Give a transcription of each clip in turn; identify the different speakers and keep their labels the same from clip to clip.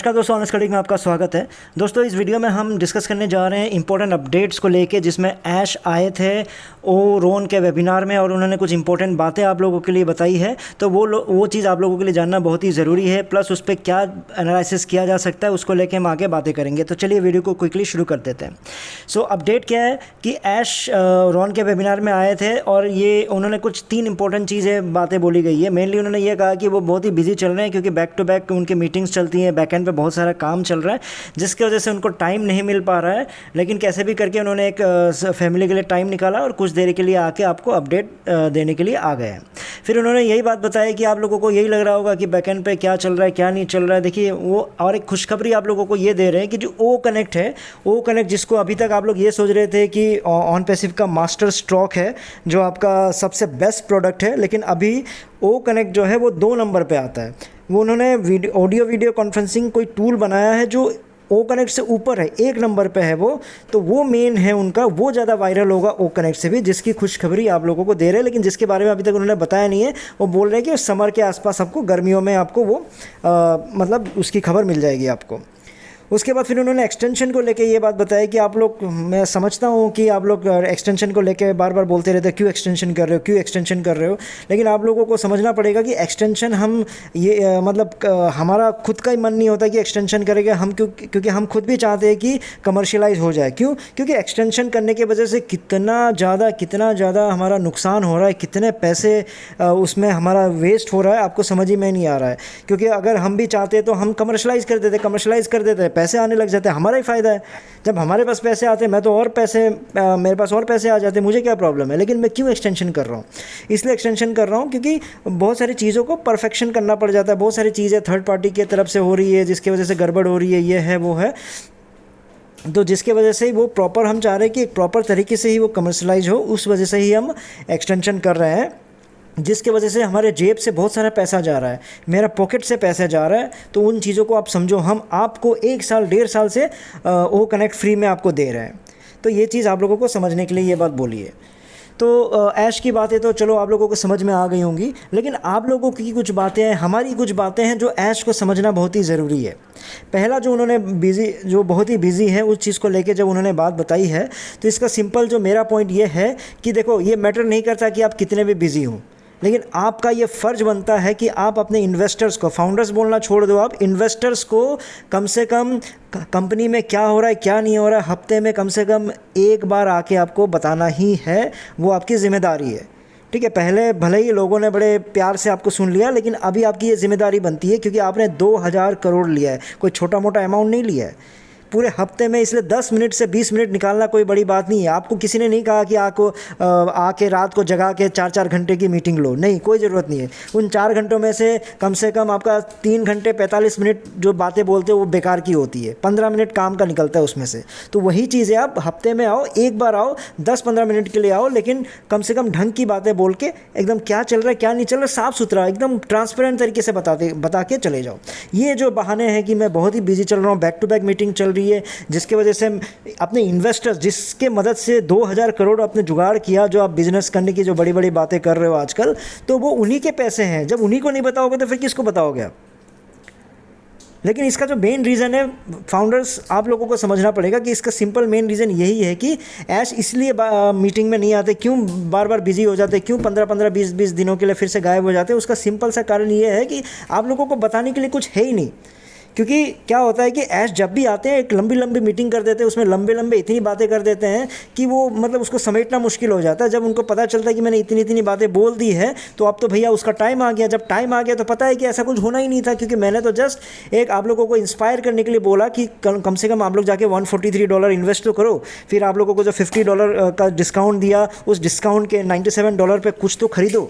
Speaker 1: नमस्कार दोस्तों, honest trading में आपका स्वागत है। दोस्तों इस वीडियो में हम डिस्कस करने जा रहे हैं इंपॉर्टेंट अपडेट्स को लेके, जिसमें ऐश आए थे रोन के वेबिनार में और उन्होंने कुछ इंपॉर्टेंट बातें आप लोगों के लिए बताई है। तो वो चीज़ आप लोगों के लिए जानना बहुत ही ज़रूरी है, प्लस उस पर क्या एनालिसिस किया जा सकता है उसको लेके हम आगे बातें करेंगे। तो चलिए वीडियो को क्विकली शुरू कर देते हैं। सो अपडेट क्या है कि ऐश रोन के वेबिनार में आए थे और ये उन्होंने कुछ 3 इंपॉर्टेंट चीज़ें बातें बोली गई है। मेनली उन्होंने ये कहा कि वो बहुत ही बिजी चल रहे हैं क्योंकि बैक टू बैक उनकी मीटिंग्स चलती हैं, बैकएंड पे बहुत सारा काम चल रहा है जिसकी वजह से उनको टाइम नहीं मिल पा रहा है। लेकिन कैसे भी करके उन्होंने एक फैमिली के लिए टाइम निकाला और कुछ देर के लिए आके आपको अपडेट देने के लिए आ गए हैं। फिर उन्होंने यही बात बताई कि आप लोगों को यही लग रहा होगा कि बैकएंड पे क्या चल रहा है क्या नहीं चल रहा है। देखिए वो और एक खुशखबरी आप लोगों को ये दे रहे हैं कि जो ओ कनेक्ट है, ओ कनेक्ट जिसको अभी तक आप लोग ये सोच रहे थे कि ऑन पैसिव का मास्टर स्ट्रोक है जो आपका सबसे बेस्ट प्रोडक्ट है, लेकिन अभी ओ कनेक्ट जो है वो 2 नंबर पे आता है। वो उन्होंने ऑडियो वीडियो कॉन्फ्रेंसिंग कोई टूल बनाया है जो ओ कनेक्ट से ऊपर है, 1 नंबर पे है वो, तो वो मेन है उनका, वो ज़्यादा वायरल होगा ओ कनेक्ट से भी, जिसकी खुशखबरी आप लोगों को दे रहे हैं। लेकिन जिसके बारे में अभी तक उन्होंने बताया नहीं है। वो बोल रहे हैं कि समर के आसपास आपको, गर्मियों में आपको वो मतलब उसकी खबर मिल जाएगी आपको। उसके बाद फिर उन्होंने एक्सटेंशन को लेके ये बात बताई कि आप लोग, मैं समझता हूँ कि आप लोग एक्सटेंशन को लेके बार बार बोलते रहते हैं क्यों एक्सटेंशन कर रहे हो, क्यों एक्सटेंशन कर रहे हो। लेकिन आप लोगों को समझना पड़ेगा कि एक्सटेंशन हम ये मतलब हमारा खुद का ही मन नहीं होता कि एक्सटेंशन करेंगे हम, क्योंकि हम खुद भी चाहते हैं कि कमर्शियलाइज हो जाए। क्यों? क्योंकि एक्सटेंशन करने की वजह से कितना ज़्यादा हमारा नुकसान हो रहा है, कितने पैसे उसमें हमारा वेस्ट हो रहा है, आपको समझ ही में नहीं आ रहा है। क्योंकि अगर हम भी चाहते तो हम कमर्शलाइज़ कर देते, पैसे आने लग जाते हैं, हमारा ही फ़ायदा है। जब हमारे पास पैसे आते मैं तो और पैसे, मेरे पास और पैसे आ जाते, मुझे क्या प्रॉब्लम है। लेकिन मैं क्यों एक्सटेंशन कर रहा हूँ? इसलिए एक्सटेंशन कर रहा हूँ क्योंकि बहुत सारी चीज़ों को परफेक्शन करना पड़ जाता है। बहुत सारी चीज़ें थर्ड पार्टी की तरफ से हो रही है जिसकी वजह से गड़बड़ हो रही है, ये है वो है, तो जिसके वजह से ही वो प्रॉपर, हम चाह रहे हैं कि एक प्रॉपर तरीके से ही वो कमर्शलाइज हो, उस वजह से ही हम एक्सटेंशन कर रहे हैं, जिसके वजह से हमारे जेब से बहुत सारा पैसा जा रहा है, मेरा पॉकेट से पैसा जा रहा है। तो उन चीज़ों को आप समझो, हम आपको 1 साल 1.5 साल से ओ कनेक्ट फ्री में आपको दे रहे हैं। तो ये चीज़ आप लोगों को समझने के लिए ये बात बोली है। तो ऐश की बातें तो चलो आप लोगों को समझ में आ गई होंगी, लेकिन आप लोगों की कुछ बातें हैं, हमारी कुछ बातें हैं जो ऐश को समझना बहुत ही ज़रूरी है। पहला जो उन्होंने जो बहुत ही बिजी है उस चीज़ को लेके जब उन्होंने बात बताई है, तो इसका सिंपल जो मेरा पॉइंट ये है कि देखो, ये मैटर नहीं करता कि आप कितने भी बिजी हो, लेकिन आपका ये फ़र्ज़ बनता है कि आप अपने इन्वेस्टर्स को, फाउंडर्स बोलना छोड़ दो, आप इन्वेस्टर्स को कम से कम कंपनी में क्या हो रहा है क्या नहीं हो रहा है हफ्ते में कम से कम 1 बार आके आपको बताना ही है। वो आपकी ज़िम्मेदारी है, ठीक है। पहले भले ही लोगों ने बड़े प्यार से आपको सुन लिया, लेकिन अभी आपकी ये ज़िम्मेदारी बनती है क्योंकि आपने 2000 करोड़ लिया है, कोई छोटा मोटा अमाउंट नहीं लिया है पूरे हफ्ते में। इसलिए 10 मिनट से 20 मिनट निकालना कोई बड़ी बात नहीं है। आपको किसी ने नहीं कहा कि आपको आके रात को जगा के 4-4 घंटे की मीटिंग लो, नहीं, कोई ज़रूरत नहीं है। उन 4 घंटों में से कम आपका 3 घंटे 45 मिनट जो बातें बोलते हो वो बेकार की होती है, 15 मिनट काम का निकलता है उसमें से। तो वही चीज़ है, आप हफ्ते में आओ, 1 बार आओ, 10-15 मिनट के लिए आओ, लेकिन कम से कम ढंग की बातें बोल के एकदम क्या चल रहा है क्या नहीं चल रहा है साफ़ सुथरा एकदम ट्रांसपेरेंट तरीके से बता के चले जाओ। ये जो बहाने हैं कि मैं बहुत ही बिजी चल रहा हूँ, बैक टू बैक मीटिंग चल रही है, जिसके वजह से अपने इन्वेस्टर्स, जिसके मदद से 2000 करोड़ अपने जुगाड़ किया, जो आप बिजनेस करने की जो बड़ी बड़ी बातें कर रहे हो आजकल, तो वो उन्हीं के पैसे हैं। जब उन्हीं को नहीं बताओगे तो फिर किसको बताओगे आप? लेकिन इसका जो मेन रीज़न है, फाउंडर्स आप लोगों को समझना पड़ेगा कि इसका सिंपल मेन रीज़न यही है कि ऐश इसलिए मीटिंग में नहीं आते, क्यों बार बार बिजी हो जाते, क्यों 15-15 20-20 दिनों के लिए फिर से गायब हो जाते हैं। उसका सिंपल सा कारण ये है कि आप लोगों को बताने के लिए कुछ है ही नहीं। क्योंकि क्या होता है कि ऐश जब भी आते हैं एक लंबी मीटिंग कर देते हैं, उसमें लंबे इतनी बातें कर देते हैं कि वो मतलब उसको समेटना मुश्किल हो जाता है। जब उनको पता चलता है कि मैंने इतनी बातें बोल दी है, तो अब तो भैया उसका टाइम आ गया। जब टाइम आ गया तो पता है कि ऐसा कुछ होना ही नहीं था, क्योंकि मैंने तो जस्ट एक आप लोगों को इंस्पायर करने के लिए बोला कि कम से कम आप लोग जाके $143 इन्वेस्ट तो करो। फिर आप लोगों को जो $50 का डिस्काउंट दिया, उस डिस्काउंट के $97 पे कुछ तो खरीदो।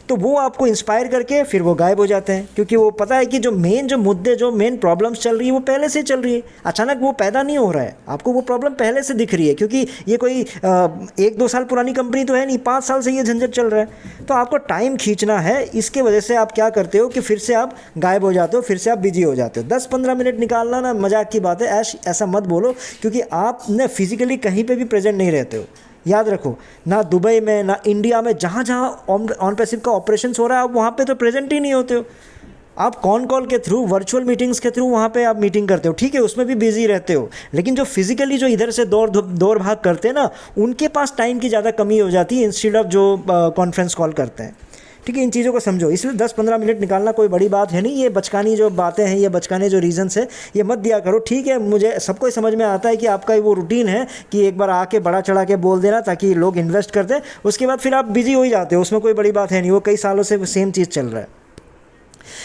Speaker 1: तो वो आपको इंस्पायर करके फिर वो गायब हो जाते हैं, क्योंकि वो पता है कि जो मुद्दे, जो मेन प्रॉब्लम्स चल रही है वो पहले से चल रही है, अचानक वो पैदा नहीं हो रहा है, आपको वो प्रॉब्लम पहले से दिख रही है। क्योंकि ये कोई 1-2 साल पुरानी कंपनी तो है नहीं, 5 साल से ये झंझट चल रहा है। तो आपको टाइम खींचना है, इसके वजह से आप क्या करते हो कि फिर से आप गायब हो जाते हो, फिर से आप बिजी हो जाते हो। 10-15 मिनट निकालना ना मजाक की बात है, ऐसा मत बोलो, क्योंकि आप न फिजिकली कहीं पर भी प्रेजेंट नहीं रहते हो। याद रखो, ना दुबई में ना इंडिया में, जहाँ जहाँ ऑन पैसिव का ऑपरेशंस हो रहा है आप वहाँ पे तो प्रेजेंट ही नहीं होते हो। आप कॉन कॉल के थ्रू, वर्चुअल मीटिंग्स के थ्रू वहाँ पे आप मीटिंग करते हो, ठीक है, उसमें भी बिजी रहते हो, लेकिन जो फिजिकली जो इधर से दौड़ भाग करते हैं ना, उनके पास टाइम की ज़्यादा कमी हो जाती है इंस्टेड ऑफ जो कॉन्फ्रेंस कॉल करते हैं। ठीक है, इन चीज़ों को समझो। इसलिए 10-15 मिनट निकालना कोई बड़ी बात है नहीं। ये बचकानी जो बातें हैं, ये बचकाने जो रीजंस है, ये मत दिया करो। ठीक है, मुझे सबको समझ में आता है कि आपका वो रूटीन है कि एक बार आके बड़ा चढ़ा के बोल देना ताकि लोग इन्वेस्ट करते हैं, उसके बाद फिर आप बिजी हो ही जाते हो, उसमें कोई बड़ी बात है नहीं, वो कई सालों से सेम चीज़ चल रहा है।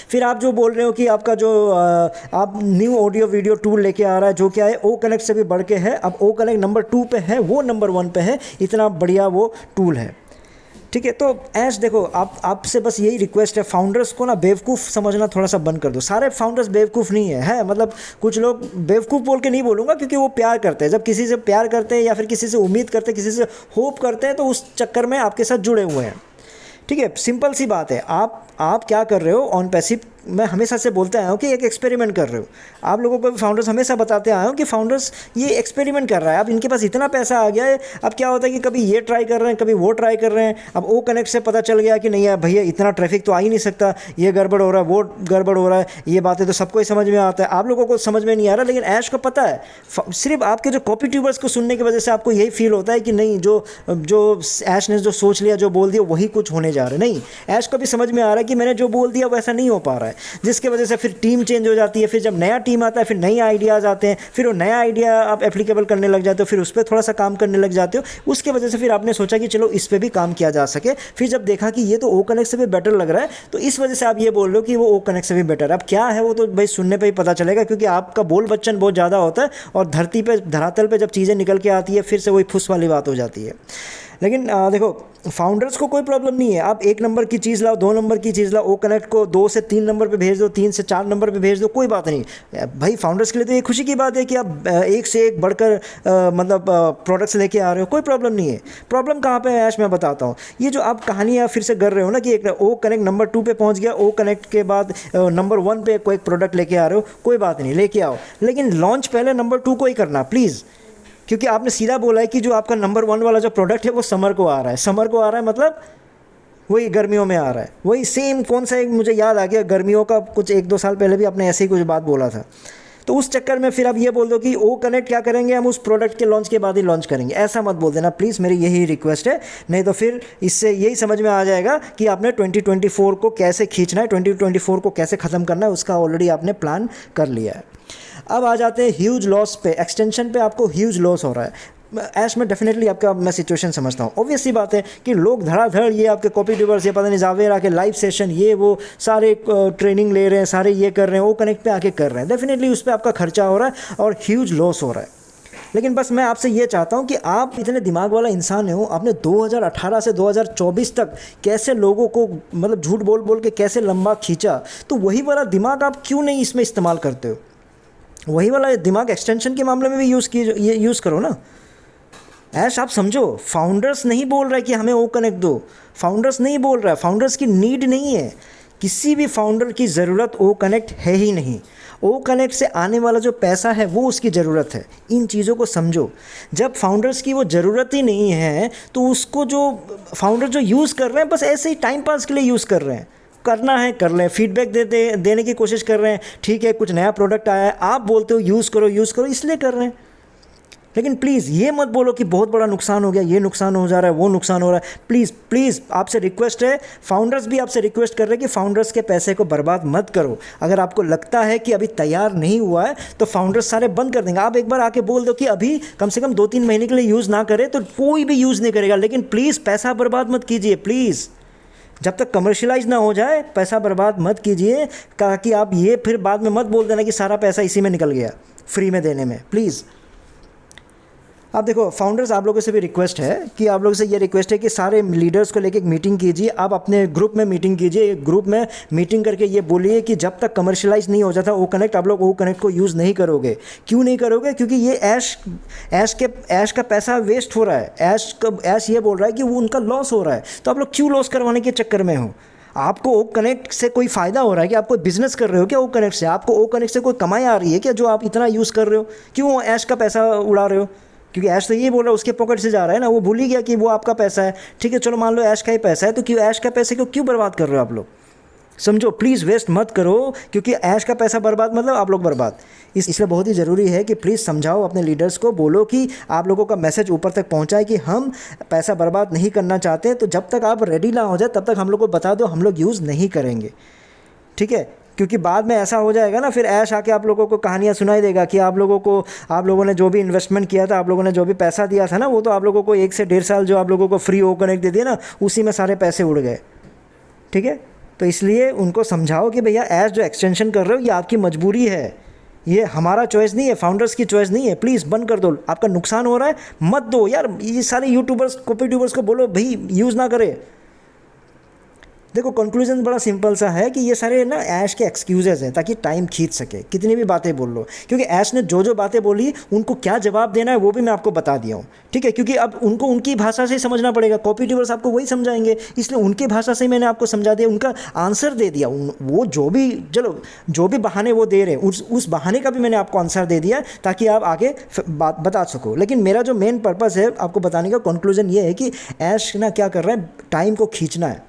Speaker 1: फिर आप जो बोल रहे हो कि आपका जो आप न्यू ऑडियो वीडियो टूल लेके आ रहा है, जो क्या है ओ कनेक्ट से भी बढ़ के है, अब ओ कनेक्ट नंबर 2 पे है, वो नंबर 1 पे है, इतना बढ़िया वो टूल है। ठीक है, तो ऐश देखो, आपसे बस यही रिक्वेस्ट है, फाउंडर्स को ना बेवकूफ़ समझना थोड़ा सा बंद कर दो। सारे फाउंडर्स बेवकूफ़ नहीं है मतलब कुछ लोग बेवकूफ़ बोल के नहीं बोलूँगा, क्योंकि वो प्यार करते हैं। जब किसी से प्यार करते हैं या फिर किसी से उम्मीद करते हैं, किसी से होप करते हैं, तो उस चक्कर में आपके साथ जुड़े हुए हैं। ठीक है, सिंपल सी बात है। आप क्या कर रहे हो ऑन पैसिव, मैं हमेशा से बोलते आया हूँ कि एक एक्सपेरिमेंट कर रहे हो। आप लोगों को फाउंडर्स हमेशा बताते आया हूँ कि फाउंडर्स ये एक्सपेरिमेंट कर रहा है। अब इनके पास इतना पैसा आ गया है, अब क्या होता है कि कभी ये ट्राई कर रहे हैं, कभी वो ट्राई कर रहे हैं। अब ओ कनेक्ट से पता चल गया कि नहीं यार भैया, इतना ट्रैफिक तो आ ही नहीं सकता, ये गड़बड़ हो रहा है, वो गड़बड़ हो रहा है। ये बातें तो सबको ही समझ में आता है, आप लोगों को समझ में नहीं आ रहा, लेकिन ऐश को पता है। सिर्फ आपके जो कॉपी ट्यूबर्स को सुनने की वजह से आपको यही फील होता है कि नहीं, जो ऐश ने जो सोच लिया, जो बोल दिया, वही कुछ होने जा रहा है। नहीं, ऐश को भी समझ में आ रहा है कि मैंने जो बोल दिया वैसा नहीं हो पा रहा है, जिसकी वजह से फिर टीम चेंज हो जाती है। फिर जब नया टीम आता है, फिर नए आइडियाज़ आते हैं, फिर वो नया आइडिया आप एप्लीकेबल करने लग जाते हो, फिर उस पर थोड़ा सा काम करने लग जाते हो। उसके वजह से फिर आपने सोचा कि चलो इस पर भी काम किया जा सके। फिर जब देखा कि ये तो ओ कनेक्ट से भी बेटर लग रहा है, तो इस वजह से आप ये बोल रहे हो कि वो ओ कनेक्ट से भी बेटर है। अब क्या है वो तो भाई सुनने पर ही पता चलेगा, क्योंकि आपका बोल बच्चन बहुत ज़्यादा होता है, और धरती पर धरातल पर जब चीज़ें निकल के आती है, फिर से वही फुस वाली बात हो जाती है। लेकिन देखो, फाउंडर्स को कोई प्रॉब्लम नहीं है। आप 1 नंबर की चीज़ लाओ, 2 नंबर की चीज़ लाओ, ओ कनेक्ट को 2 से 3 नंबर पे भेज दो, 3 से 4 नंबर पे भेज दो, कोई बात नहीं भाई। फाउंडर्स के लिए तो ये खुशी की बात है कि आप एक से एक बढ़कर मतलब प्रोडक्ट्स लेके आ रहे हो, कोई प्रॉब्लम नहीं है। प्रॉब्लम कहाँ पे है ऐश, मैं बताता हूँ। ये जो आप कहानियाँ फिर से कर रहे हो ना कि एक ओ कनेक्ट नंबर 2 पे पहुँच गया, ओ कनेक्ट के बाद नंबर 1 पे कोई प्रोडक्ट लेके आ रहे हो, कोई बात नहीं, लेके आओ, लेकिन लॉन्च पहले नंबर 2 को ही करना प्लीज़। क्योंकि आपने सीधा बोला है कि जो आपका नंबर 1 वाला जो प्रोडक्ट है वो समर को आ रहा है। समर को आ रहा है मतलब वही गर्मियों में आ रहा है, वही सेम। कौन सा एक मुझे याद आ गया, गर्मियों का कुछ 1-2 साल पहले भी आपने ऐसे ही कुछ बात बोला था। तो उस चक्कर में फिर आप ये बोल दो कि ओ कनेक्ट क्या करेंगे, हम उस प्रोडक्ट के लॉन्च के बाद ही लॉन्च करेंगे। ऐसा मत बोल देना प्लीज़, मेरी यही रिक्वेस्ट है। नहीं तो फिर इससे यही समझ में आ जाएगा कि आपने 2024 को कैसे खींचना है, 2024 को कैसे ख़त्म करना है, उसका ऑलरेडी आपने प्लान कर लिया है। अब आ जाते हैं ह्यूज लॉस पे। एक्सटेंशन पे आपको ह्यूज लॉस हो रहा है। ऐश में डेफिनेटली आपका मैं सिचुएशन समझता हूँ। ऑब्वियस सी बात है कि लोग धड़ाधड़ ये आपके कॉपी ट्यूबर्स, ये पता नहीं जावेरा के लाइव सेशन, ये वो सारे ट्रेनिंग ले रहे हैं, सारे ये कर रहे हैं, वो कनेक्ट पे आके कर रहे हैं। डेफिनेटली उस पर आपका खर्चा हो रहा है और ह्यूज लॉस हो रहा है। लेकिन बस मैं आपसे ये चाहता हूँ कि आप इतने दिमाग वाला इंसान हो, आपने 2018 से 2024 तक कैसे लोगों को मतलब झूठ बोल बोल के कैसे लंबा खींचा, तो वही वाला दिमाग आप क्यों नहीं इसमें इस्तेमाल करते हो? वही वाला दिमाग एक्सटेंशन के मामले में भी यूज़ करो ना। ऐश आप समझो, फाउंडर्स नहीं बोल रहा है कि हमें ओ कनेक्ट दो, फाउंडर्स नहीं बोल रहा है, फाउंडर्स की नीड नहीं है, किसी भी फाउंडर की ज़रूरत ओ कनेक्ट है ही नहीं। ओ कनेक्ट से आने वाला जो पैसा है वो उसकी ज़रूरत है। इन चीज़ों को समझो। जब फाउंडर्स की वो ज़रूरत ही नहीं है, तो उसको जो फाउंडर जो यूज़ कर रहे हैं बस ऐसे ही टाइम पास के लिए यूज़ कर रहे हैं। करना है कर लें, फीडबैक देने की कोशिश कर रहे हैं, ठीक है, कुछ नया प्रोडक्ट आया है, आप बोलते हो यूज़ करो इसलिए कर रहे हैं। लेकिन प्लीज़ ये मत बोलो कि बहुत बड़ा नुकसान हो गया, ये नुकसान हो जा रहा है, वो नुकसान हो रहा है। प्लीज़ आपसे रिक्वेस्ट है, फाउंडर्स भी आपसे रिक्वेस्ट कर रहे हैं कि फाउंडर्स के पैसे को बर्बाद मत करो। अगर आपको लगता है कि अभी तैयार नहीं हुआ है तो फाउंडर्स सारे बंद कर देंगे। आप एक बार आके बोल दो कि अभी कम से कम 2-3 महीने के लिए यूज़ ना करें, तो कोई भी यूज़ नहीं करेगा। लेकिन प्लीज़ पैसा बर्बाद मत कीजिए, प्लीज़ जब तक कमर्शियलाइज ना हो जाए पैसा बर्बाद मत कीजिए, ताकि आप ये फिर बाद में मत बोल देना कि सारा पैसा इसी में निकल गया फ्री में देने में। प्लीज़ आप देखो फाउंडर्स, आप लोगों से भी रिक्वेस्ट है कि आप लोगों से ये रिक्वेस्ट है कि सारे लीडर्स को लेके एक मीटिंग कीजिए। आप अपने ग्रुप में मीटिंग कीजिए, ग्रुप में मीटिंग करके ये बोलिए कि जब तक कमर्शियलाइज नहीं हो जाता ओ कनेक्ट, आप लोग ओ कनेक्ट को यूज़ नहीं करोगे। क्यों नहीं करोगे? क्योंकि ये ऐश का पैसा वेस्ट हो रहा है। ऐश ये बोल रहा है कि वो उनका लॉस हो रहा है, तो आप लोग क्यों लॉस करवाने के चक्कर में हो? आपको ओ कनेक्ट से कोई फ़ायदा हो रहा है कि आप कोई बिजनेस कर रहे हो क्या? ओ कनेक्ट से आपको ओ कनेक्ट से कोई कमाई आ रही है क्या, जो आप इतना यूज़ कर रहे हो? क्यों ऐश का पैसा उड़ा रहे हो? क्योंकि ऐश तो ये बोल रहा है उसके पॉकेट से जा रहा है ना, वो भूल ही गया कि वो आपका पैसा है। ठीक है, चलो मान लो ऐश का ही पैसा है, तो क्यों ऐश का पैसे को क्यों बर्बाद कर रहे हो आप लोग? समझो, प्लीज़ वेस्ट मत करो, क्योंकि ऐश का पैसा बर्बाद मतलब आप लोग बर्बाद। इसलिए बहुत ही ज़रूरी है कि प्लीज़ समझाओ अपने लीडर्स को, बोलो कि आप लोगों का मैसेज ऊपर तक पहुंचाए कि हम पैसा बर्बाद नहीं करना चाहते, तो जब तक आप रेडी ना हो जाए तब तक हम लोग को बता दो, हम लोग यूज़ नहीं करेंगे, ठीक है। क्योंकि बाद में ऐसा हो जाएगा ना, फिर ऐश आके आप लोगों को कहानियाँ सुनाई देगा कि आप लोगों ने जो भी इन्वेस्टमेंट किया था, आप लोगों ने जो भी पैसा दिया था ना, वो तो आप लोगों को 1 से 1.5 साल जो आप लोगों को फ्री ओ कनेक्ट दे दिया ना, उसी में सारे पैसे उड़ गए, ठीक है। तो इसलिए उनको समझाओ कि भैया ऐश जो एक्सटेंशन कर रहे हो ये आपकी मजबूरी है, ये हमारा चॉइस नहीं है, फाउंडर्स की चॉइस नहीं है, प्लीज़ बंद कर दो, आपका नुकसान हो रहा है, मत दो यार। ये सारे यूट्यूबर्स, कॉपी यूट्यूबर्स को बोलो भाई यूज़ ना करें। देखो कंक्लूजन बड़ा सिंपल सा है कि ये सारे ना ऐश के एक्सक्यूजेज़ हैं ताकि टाइम खींच सके, कितनी भी बातें बोल लो, क्योंकि ऐश ने जो जो बातें बोली उनको क्या जवाब देना है वो भी मैं आपको बता दिया हूँ, ठीक है। क्योंकि अब उनको उनकी भाषा से ही समझना पड़ेगा, कॉपी यूट्यूबर्स आपको वही समझाएंगे, इसलिए उनकी भाषा से ही मैंने आपको समझा दिया, उनका आंसर दे दिया। वो जो भी, चलो जो भी बहाने वो दे रहे हैं उस बहाने का भी मैंने आपको आंसर दे दिया ताकि आप आगे बात बता सको। लेकिन मेरा जो मेन पर्पज़ है आपको बताने का, कंक्लूजन ये है कि ऐश ना क्या कर रहा है, टाइम को खींचना है।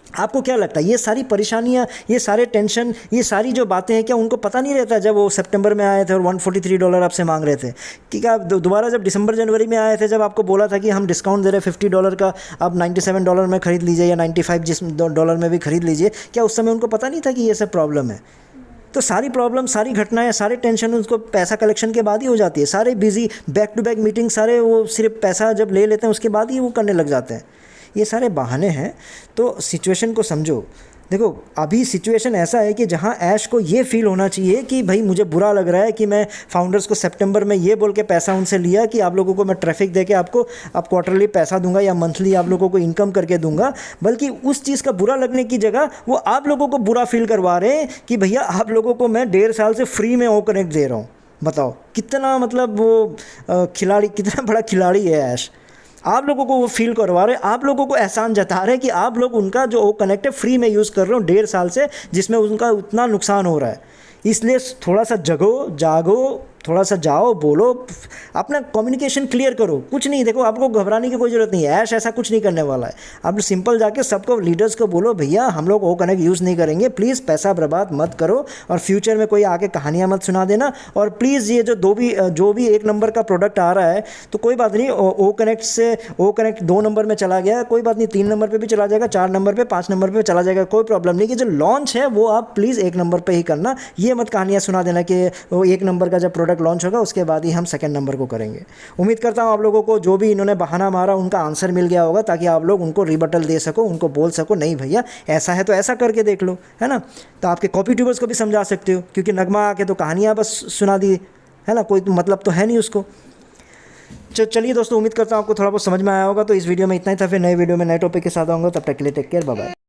Speaker 1: आपको क्या लगता है ये सारी परेशानियाँ, ये सारे टेंशन, ये सारी जो बातें हैं, क्या उनको पता नहीं रहता जब वो सितंबर में आए थे और $143 आपसे मांग रहे थे, कि क्या दोबारा जब दिसंबर जनवरी में आए थे, जब आपको बोला था कि हम डिस्काउंट दे रहे हैं $50 का, आप $97 में ख़रीद लीजिए या $95 जिस डॉलर में भी ख़रीद लीजिए, क्या उस समय उनको पता नहीं था कि ये सब प्रॉब्लम है? तो सारी प्रॉब्लम, सारी घटनाएं, सारे टेंशन उसको पैसा कलेक्शन के बाद ही हो जाती है। सारे busy back to back meeting, सारे वो सिर्फ पैसा जब ले लेते हैं उसके बाद ही वो करने लग जाते हैं। ये सारे बहाने हैं। तो सिचुएशन को समझो। देखो अभी सिचुएशन ऐसा है कि जहाँ ऐश को ये फील होना चाहिए कि भाई मुझे बुरा लग रहा है कि मैं फाउंडर्स को सितंबर में ये बोल के पैसा उनसे लिया कि आप लोगों को मैं ट्रैफिक दे के आपको अब क्वार्टरली पैसा दूंगा या मंथली आप लोगों को इनकम करके दूंगा, बल्कि उस चीज़ का बुरा लगने की जगह वो आप लोगों को बुरा फील करवा रहे हैं कि भैया आप लोगों को मैं 1.5 साल से फ्री में ओ कनेक्ट दे रहा हूँ। बताओ कितना, मतलब वो खिलाड़ी, कितना बड़ा खिलाड़ी है ऐश। आप लोगों को वो फील करवा रहे हैं, आप लोगों को एहसान जता रहे हैं कि आप लोग उनका जो ओ कनेक्ट है फ्री में यूज़ कर रहे हो 1.5 साल से, जिसमें उनका उतना नुकसान हो रहा है। इसलिए थोड़ा सा जागो, थोड़ा सा जाओ, बोलो, अपना कम्युनिकेशन क्लियर करो। कुछ नहीं, देखो आपको घबराने की कोई ज़रूरत नहीं है, ऐश ऐसा कुछ नहीं करने वाला है। आप सिंपल जाके सबको, लीडर्स को बोलो भैया हम लोग ओ कनेक्ट यूज़ नहीं करेंगे, प्लीज़ पैसा बर्बाद मत करो और फ्यूचर में कोई आके कहानियाँ मत सुना देना। और प्लीज़ ये जो भी 1 नंबर का प्रोडक्ट आ रहा है तो कोई बात नहीं, ओ कनेक्ट 2 नंबर में चला गया, कोई बात नहीं, 3 नंबर पर भी चला जाएगा, 4 नंबर पर, 5 नंबर पर चला जाएगा, कोई प्रॉब्लम नहीं। कि जो लॉन्च है वो आप प्लीज़ 1 नंबर पर ही करना। ये मत कहानियाँ सुना देना कि वो 1 नंबर का जब प्रोडक्ट लॉन्च होगा उसके बाद ही हम 2nd नंबर को करेंगे। उम्मीद करता हूँ आप लोगों को जो भी इन्होंने बहाना मारा उनका आंसर मिल गया होगा, ताकि आप लोग उनको रिबटल दे सको, उनको बोल सको नहीं भैया ऐसा है तो ऐसा करके देख लो, है ना। तो आपके कॉपी ट्यूबर्स को भी समझा सकते हो, क्योंकि नगमा आके तो कहानियाँ बस सुना दी, है ना, कोई मतलब तो है नहीं उसको। चलिए दोस्तों, उम्मीद करता हूँ आपको थोड़ा बहुत समझ में आया होगा। तो इस वीडियो में इतना ही था, फिर नए वीडियो में नए टॉपिक के साथ आऊँगा, तब तक के लिए टेक केयर, बाय बाय।